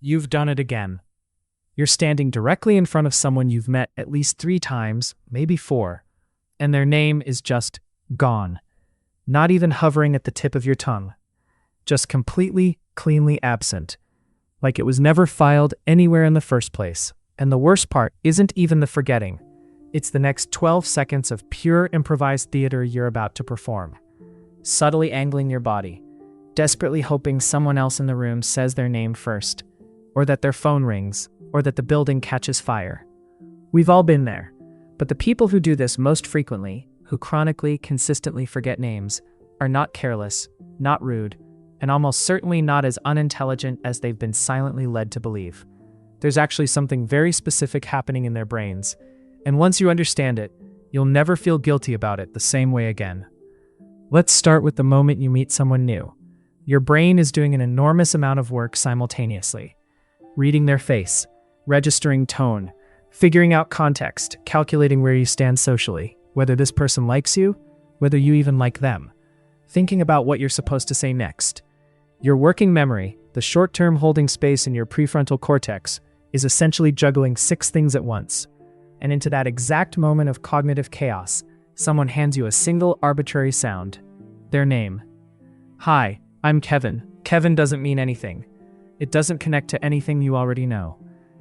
You've done it again. You're standing directly in front of someone you've met at least 3 times, maybe 4, and their name is just gone. Not even hovering at the tip of your tongue. Just completely, cleanly absent. Like it was never filed anywhere in the first place. And the worst part isn't even the forgetting. It's the next 12 seconds of pure improvised theater you're about to perform. Subtly angling your body, desperately hoping someone else in the room says their name first, or that their phone rings, or that the building catches fire. We've all been there, but the people who do this most frequently, who chronically, consistently forget names, are not careless, not rude, and almost certainly not as unintelligent as they've been silently led to believe. There's actually something very specific happening in their brains, and once you understand it, you'll never feel guilty about it the same way again. Let's start with the moment you meet someone new. Your brain is doing an enormous amount of work simultaneously. Reading their face, registering tone, figuring out context, calculating where you stand socially, whether this person likes you, whether you even like them, thinking about what you're supposed to say next. Your working memory, the short-term holding space in your prefrontal cortex, is essentially juggling 6 things at once. And into that exact moment of cognitive chaos, someone hands you a single arbitrary sound. Their name. Hi, I'm Kevin. Kevin doesn't mean anything. It doesn't connect to anything you already know.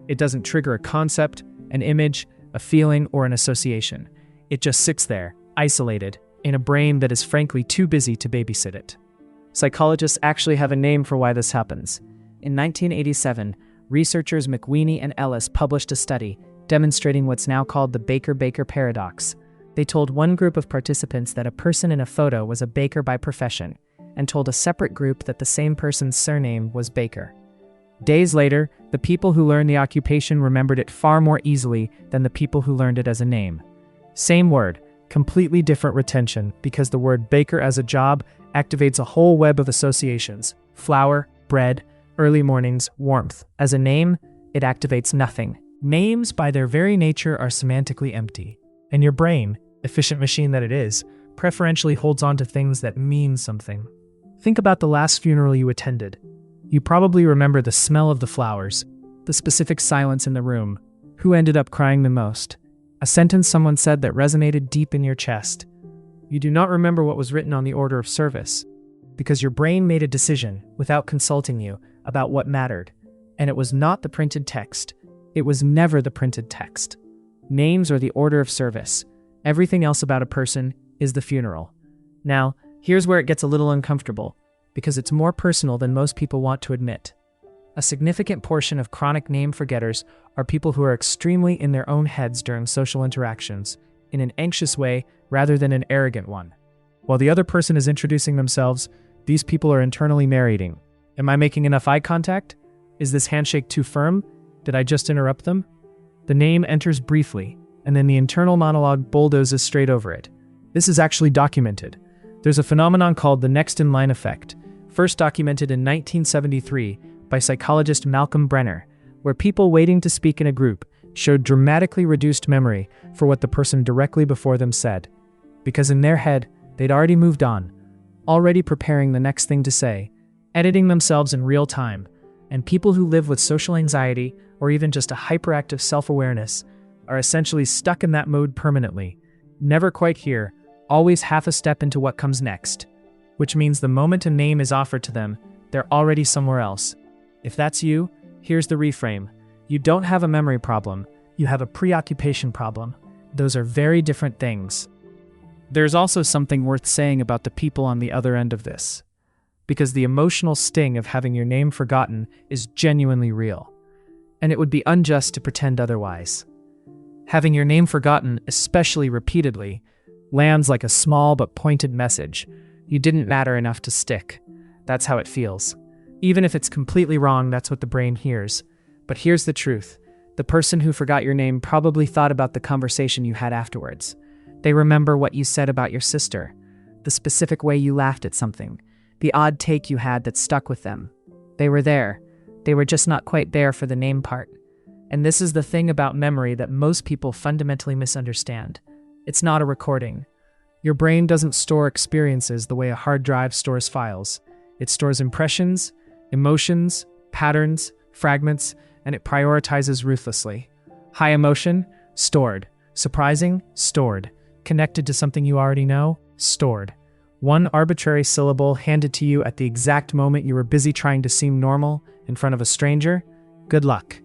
It doesn't trigger a concept, an image, a feeling, or an association. It just sits there, isolated, in a brain that is frankly too busy to babysit it. Psychologists actually have a name for why this happens. In 1987, researchers McWeeny and Ellis published a study demonstrating what's now called the Baker-Baker paradox. They told one group of participants that a person in a photo was a baker by profession, and told a separate group that the same person's surname was Baker. Days later, the people who learned the occupation remembered it far more easily than the people who learned it as a name. Same word, completely different retention, because the word baker as a job activates a whole web of associations. Flour, bread, early mornings, warmth. As a name, it activates nothing. Names, by their very nature, are semantically empty. And your brain, efficient machine that it is, preferentially holds on to things that mean something. Think about the last funeral you attended. You probably remember the smell of the flowers, the specific silence in the room, who ended up crying the most, a sentence someone said that resonated deep in your chest. You do not remember what was written on the order of service, because your brain made a decision without consulting you about what mattered, and it was not the printed text. It was never the printed text. Names are the order of service. Everything else about a person is the funeral. Now, here's where it gets a little uncomfortable, because it's more personal than most people want to admit. A significant portion of chronic name forgetters are people who are extremely in their own heads during social interactions, in an anxious way rather than an arrogant one. While the other person is introducing themselves, these people are internally narrating. Am I making enough eye contact? Is this handshake too firm? Did I just interrupt them? The name enters briefly, and then the internal monologue bulldozes straight over it. This is actually documented. There's a phenomenon called the next-in-line effect, first documented in 1973 by psychologist Malcolm Brenner, where people waiting to speak in a group showed dramatically reduced memory for what the person directly before them said, because in their head, they'd already moved on, already preparing the next thing to say, editing themselves in real time. And people who live with social anxiety or even just a hyperactive self-awareness are essentially stuck in that mode permanently, never quite here, always half a step into what comes next, which means the moment a name is offered to them, they're already somewhere else. If that's you, here's the reframe. You don't have a memory problem, you have a preoccupation problem. Those are very different things. There's also something worth saying about the people on the other end of this, because the emotional sting of having your name forgotten is genuinely real, and it would be unjust to pretend otherwise. Having your name forgotten, especially repeatedly, lands like a small but pointed message. You didn't matter enough to stick. That's how it feels. Even if it's completely wrong, that's what the brain hears. But here's the truth. The person who forgot your name probably thought about the conversation you had afterwards. They remember what you said about your sister, the specific way you laughed at something, the odd take you had that stuck with them. They were there. They were just not quite there for the name part. And this is the thing about memory that most people fundamentally misunderstand. It's not a recording. Your brain doesn't store experiences the way a hard drive stores files. It stores impressions, emotions, patterns, fragments, and it prioritizes ruthlessly. High emotion, stored. Surprising, stored. Connected to something you already know, stored. One arbitrary syllable handed to you at the exact moment you were busy trying to seem normal in front of a stranger, good luck.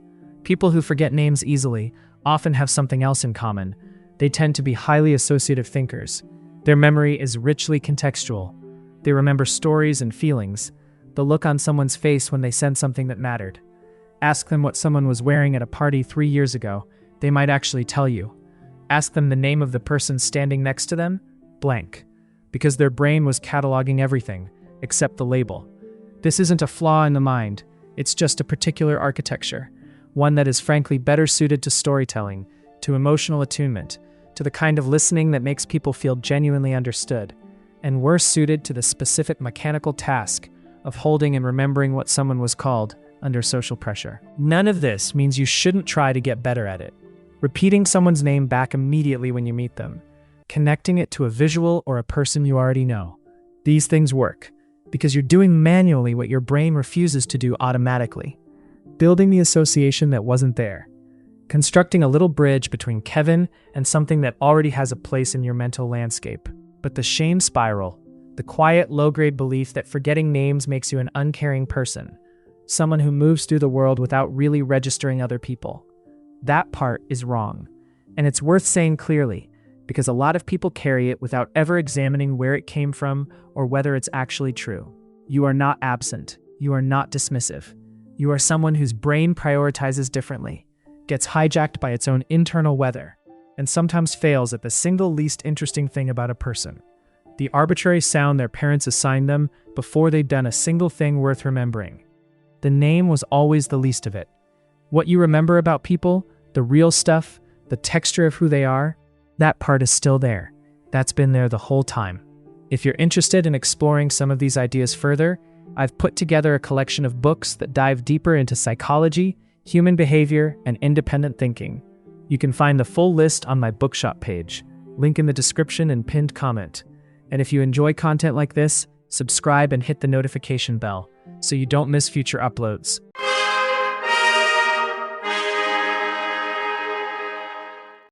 People who forget names easily often have something else in common. They tend to be highly associative thinkers. Their memory is richly contextual. They remember stories and feelings, the look on someone's face when they said something that mattered. Ask them what someone was wearing at a party 3 years ago. They might actually tell you. Ask them the name of the person standing next to them, blank. Because their brain was cataloging everything, except the label. This isn't a flaw in the mind, it's just a particular architecture, one that is frankly better suited to storytelling, to emotional attunement, to the kind of listening that makes people feel genuinely understood, and worse suited to the specific mechanical task of holding and remembering what someone was called under social pressure. None of this means you shouldn't try to get better at it. Repeating someone's name back immediately when you meet them, connecting it to a visual or a person you already know. These things work because you're doing manually what your brain refuses to do automatically. Building the association that wasn't there. Constructing a little bridge between Kevin and something that already has a place in your mental landscape. But the shame spiral, the quiet, low-grade belief that forgetting names makes you an uncaring person, someone who moves through the world without really registering other people. That part is wrong. And it's worth saying clearly, because a lot of people carry it without ever examining where it came from or whether it's actually true. You are not absent. You are not dismissive. You are someone whose brain prioritizes differently, gets hijacked by its own internal weather, and sometimes fails at the single least interesting thing about a person, the arbitrary sound their parents assigned them before they'd done a single thing worth remembering. The name was always the least of it. What you remember about people, the real stuff, the texture of who they are, that part is still there. That's been there the whole time. If you're interested in exploring some of these ideas further, I've put together a collection of books that dive deeper into psychology, human behavior, and independent thinking. You can find the full list on my bookshop page, link in the description and pinned comment. And if you enjoy content like this, subscribe and hit the notification bell so you don't miss future uploads.